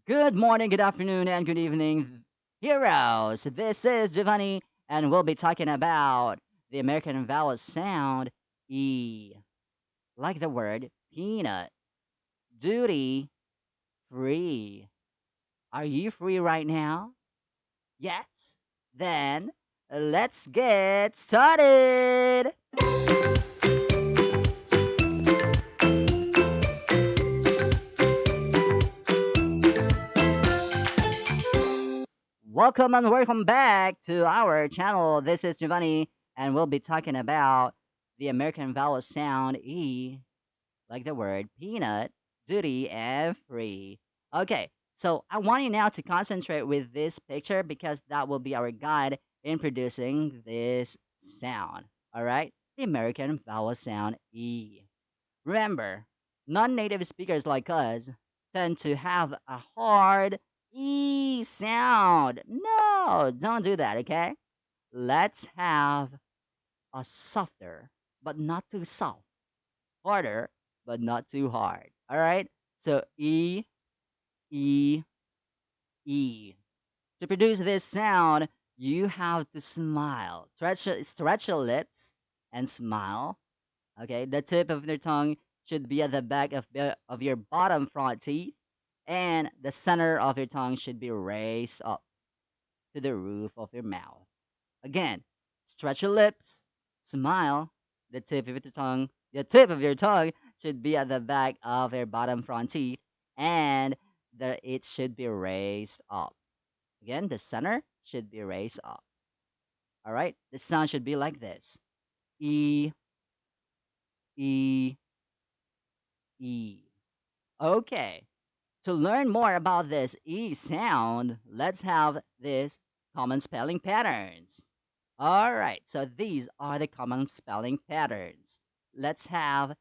Good morning, good afternoon, and good evening, heroes. This is Giovanni, and we'll be talking about the American vowel sound E, like the word peanut. Duty free. Are you free right now? Yes? Then let's get started. Welcome and welcome back to our channel. This is Giovanni, and we'll be talking about the American vowel sound E, like the word peanut, duty, and free. Okay, so I want you now to concentrate with this picture because that will be our guide in producing this sound. All right, the American vowel sound E. Remember, non native speakers like us tend to have a hard E sound. No, don't do that, okay? Let's have a softer, but not too soft, harder, but not too hard. All right? So E, E, E. To produce this sound, you have to smile. Stretch your lips and smile. Okay, the tip of your tongue should be at the back of your bottom front teeth, and the center of your tongue should be raised up to the roof of your mouth. Again, stretch your lips, smile. The tip of your tongue should be at the back of your bottom front teeth, and it should be raised up. Again, the center should be raised up. All right, the sound should be like this: E, E, E. Okay. To learn more about this E sound, let's have this common spelling patterns. All right, so these are the common spelling patterns. Let's have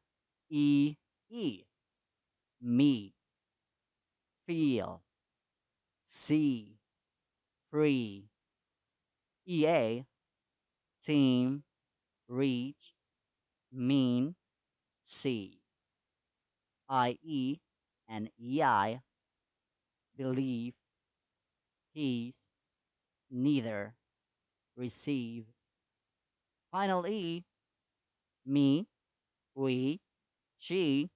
E, E, meet, feel, see, free, EA, team, reach, mean, see, IE, and EI, believe, peace, neither, receive, final E, me, we, she,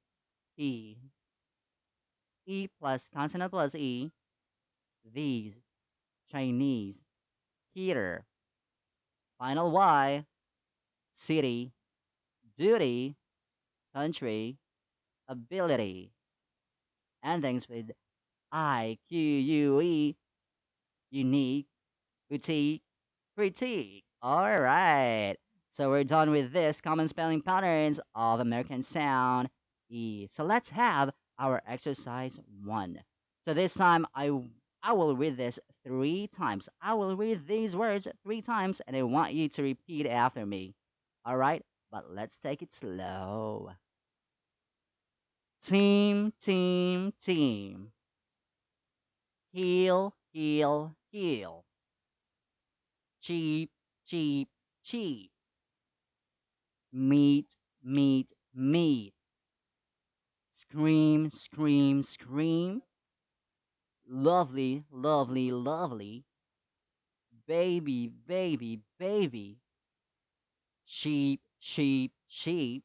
he. E plus consonant plus E, these, Chinese, heater. Final Y, city, duty, country, ability. Endings with IQUE, unique, boutique, critique. All right. So we're done with this common spelling patterns of American sound E. So let's have our exercise 1. So this time I will read this 3 times. I will read these words 3 times and I want you to repeat after me. All right? But let's take it slow. Team, team, team. Heel, heel, heel. Cheap, cheap, cheap. Meat, meat, meat. Scream, scream, scream. Lovely, lovely, lovely. Baby, baby, baby. Sheep, sheep, sheep.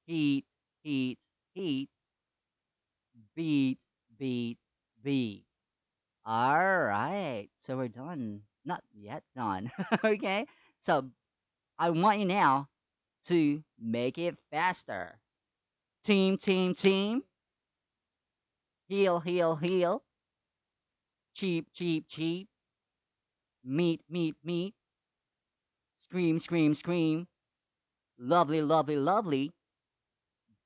Heat, heat, heat. Beat, beat, beat. All right. So we're done. Not yet done. Okay. So I want you now to make it faster. Team, team, team. Heel, heel, heel. Cheap, cheap, cheap. Meat, meat, meat. Scream, scream, scream. Lovely, lovely, lovely.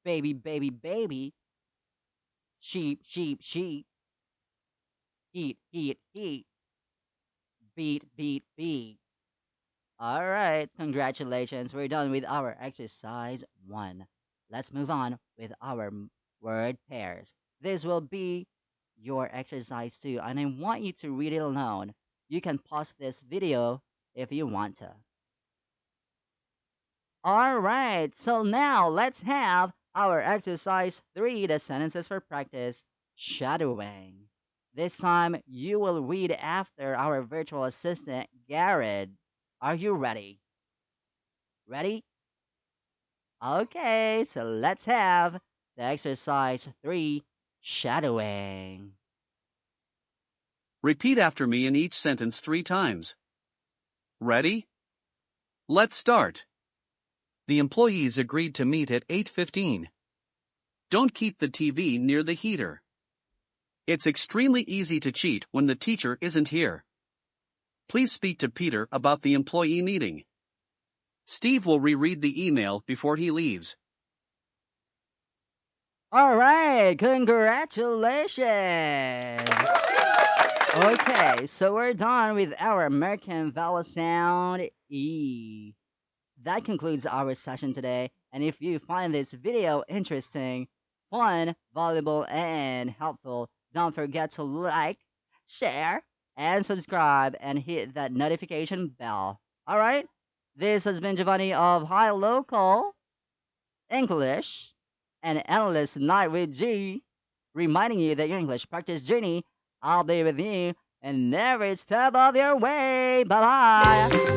Baby, baby, baby. Sheep, sheep, sheep. Heat, heat, heat. Beat, beat, beat. All right, congratulations. We're done with our exercise 1. Let's move on with our word pairs. This will be your exercise 2, and I want you to read it alone. You can pause this video if you want to. All right, so now let's have our exercise 3, the sentences for practice. shadowing. This time, you will read after our virtual assistant, Garrett. Are you ready? Ready? Okay, so let's have the exercise 3 shadowing. Repeat after me in each sentence 3 times. Ready? Let's start. The employees agreed to meet at 8:15. Don't keep the TV near the heater. It's extremely easy to cheat when the teacher isn't here. Please speak to Peter about the employee meeting. Steve will reread the email before he leaves. All right, congratulations. Okay, so we're done with our American vowel sound E. That concludes our session today. And if you find this video interesting, fun, valuable, and helpful, don't forget to like, share, and subscribe and hit that notification bell. All right? This has been Giovanni of High Local English and Endless Night with G, reminding you that your English practice journey, I'll be with you and every step of your way. Bye bye.